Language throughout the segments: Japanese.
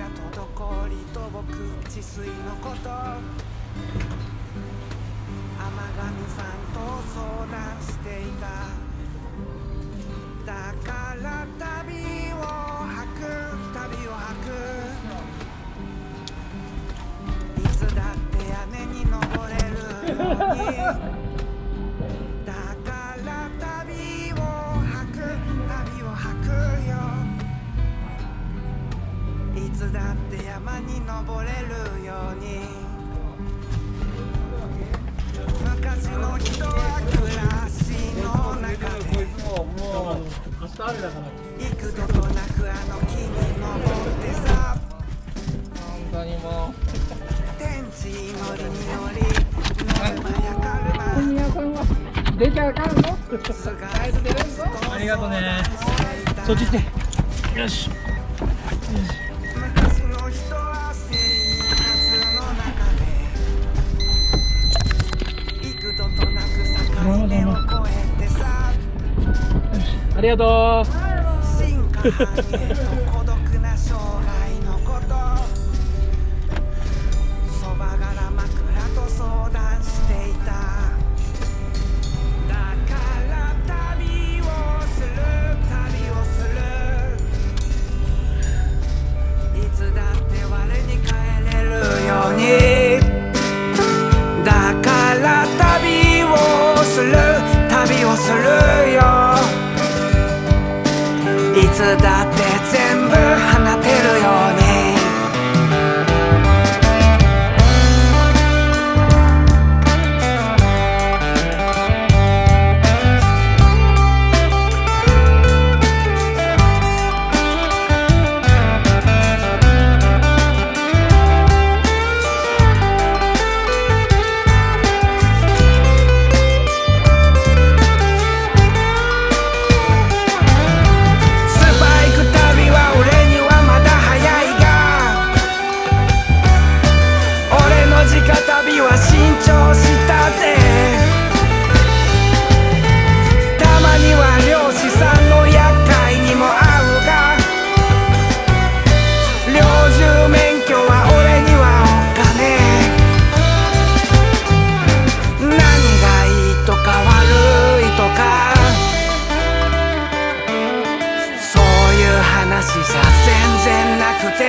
じゃ滞りと僕治水のこと天神さんと相談していた。だから旅を吐くいつだって屋根に登れるように。だから旅を吐くよ。いつだって山に登れるように。昔の人は暮らしの中で幾度となくあの木に登ってさ。天地乗りに乗り乗るまやかるま。皆さんは出ちゃあかんの？ありがとね。そっち行って。よし。昔の人は生活の中で幾度となく境目を越えてさ。ありがとう。進化繁栄と孤独な生涯のこと、そばから枕と相談していた。だから旅をするいつだって我に帰れるように。だから旅をするよ。いつだって全部放てるように。旅は慎重したぜ。たまには漁師さんの厄介にも合うが、猟銃免許は俺にはおっかねえ。何がいいとか悪いとかそういう話じゃ全然なくて、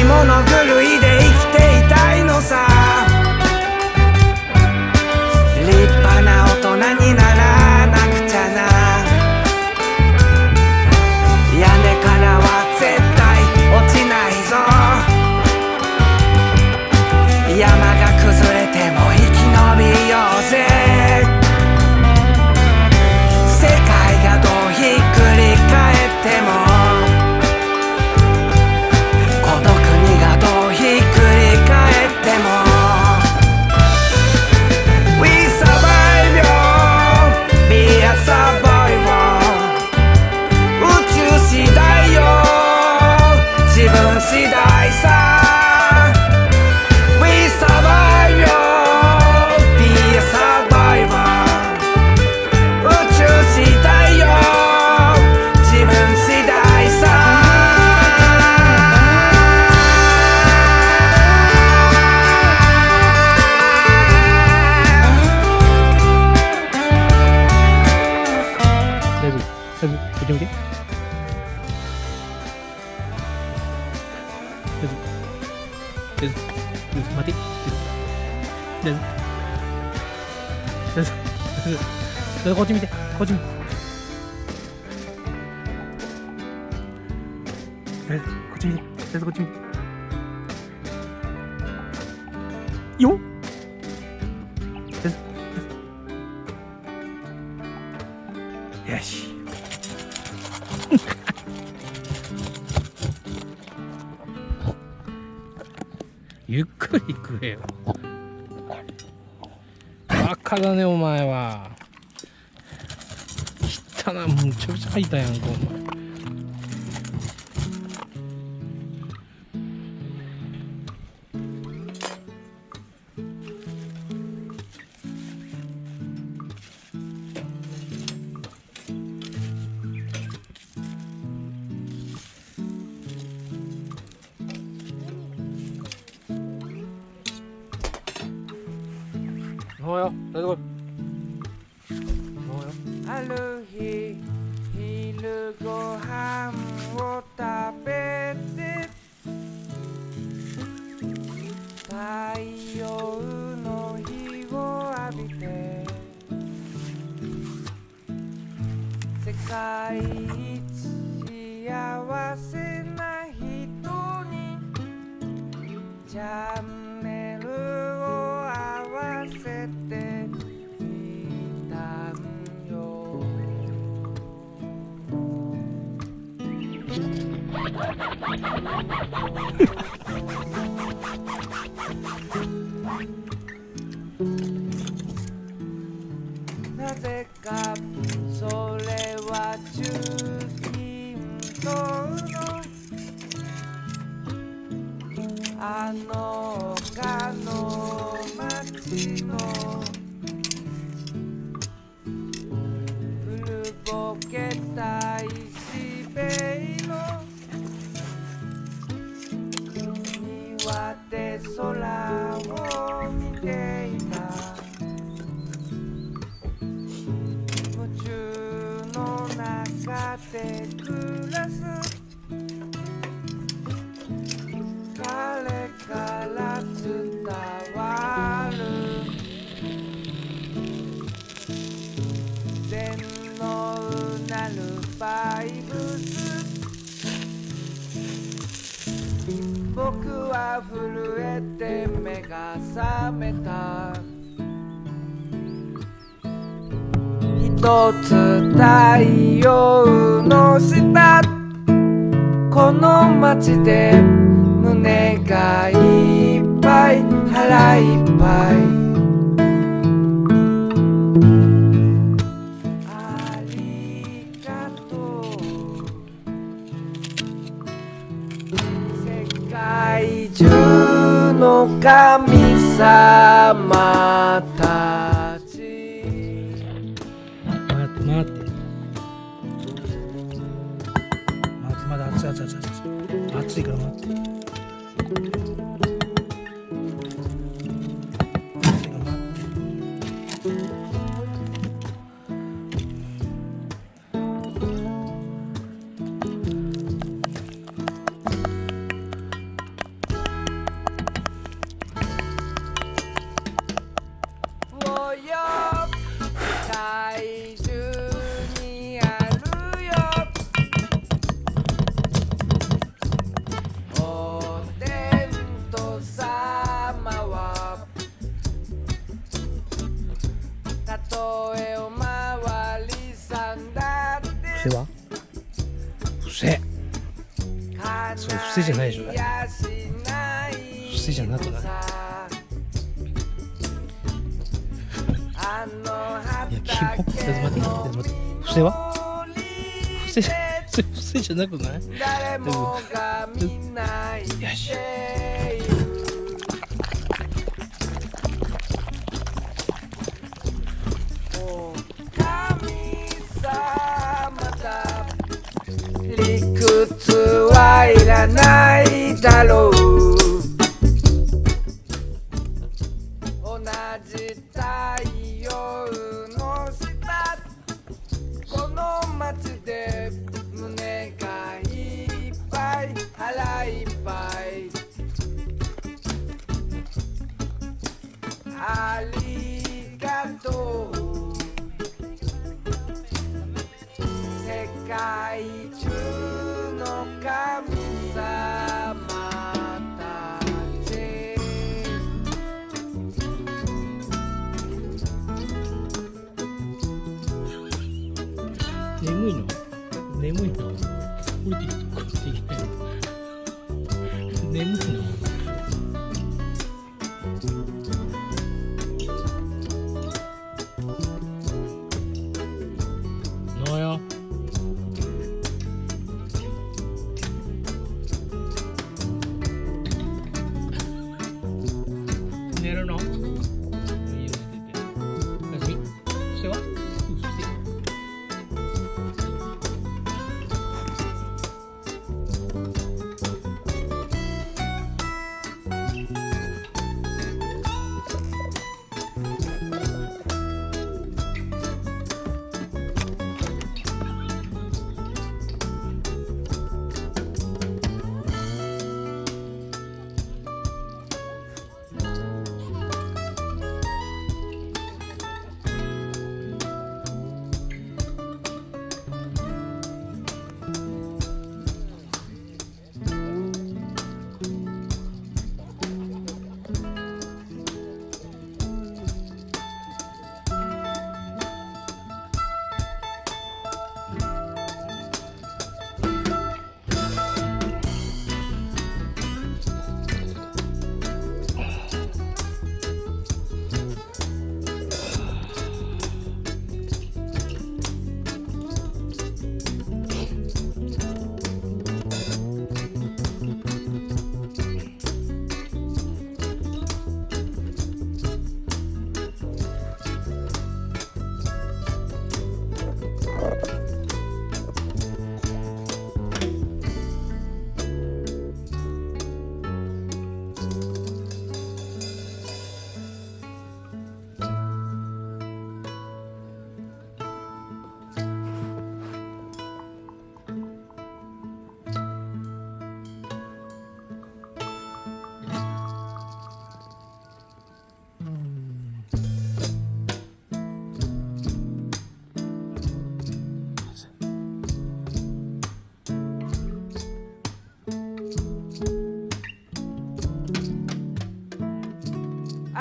物狂いで生きていたいのさ。立派な大人にならなくちゃな。屋根からは絶対落ちないぞ。山が崩れても生き延びようぜ。世界がどうひっくり返ってもこっち見て、こっち見て。こっち見て、こっち見て。よっ。よし。ゆっくり食えよ。バカだねお前は。汚な、むちゃくちゃ吐いたやんかお前。よ。出てこい。ある日昼ご飯を食べて太陽の日を浴びて世界一幸せな人にチャンネルを合わせてみたんよ。なぜかそれは中近東のあの丘の町の古ぼけた石塀の庭で空を見ていた。夢中の中で暮らす彼から伝わる全のうなるバイブス。僕は震えて目が覚めた。一つ太陽の下この街で胸がいっぱい腹いっぱいありがとう世界中の神様たち。待って。まだ熱い。熱いから待って。伏せは伏せそれ伏せじゃないでしょ。伏せじゃなくない。いや、キモ。ちょっと待って。伏せは伏せじゃなくない。よし。理屈はいらないだろう。同じ太陽の下この街で胸がいっぱい腹いっぱいありがとう世界中の神様たち。眠いの降りてきてこっち行けないの眠いの。飲もうよ。寝るの？いいよ、寝てて。休み？伏せは？伏せ。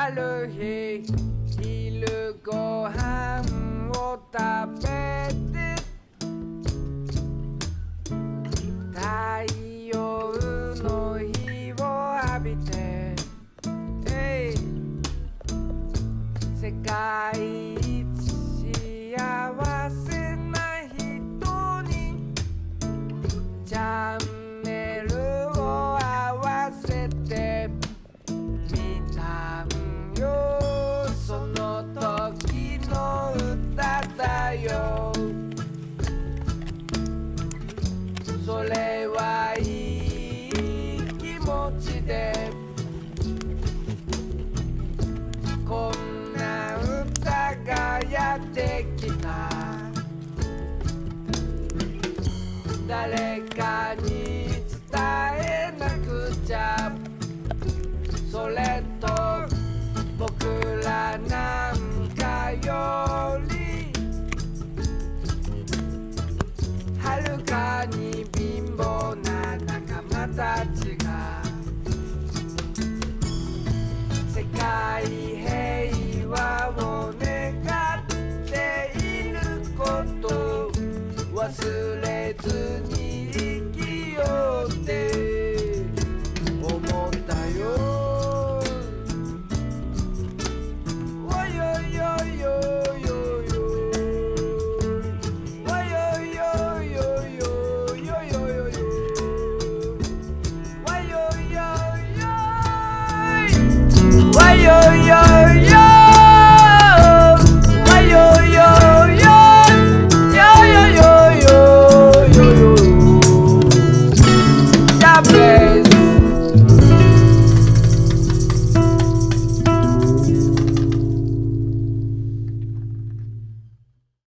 ある日昼ご飯を食べて太陽の日を浴びて世界一幸せな人にチャンネルを合わせてみたんよ。その時の歌だよ。それはいい気持ちでこんな歌がやってきた。誰かに伝えなくちゃ。それと僕らなんかよりはるかに貧乏な仲間たちが世界平和を願っていること忘れずに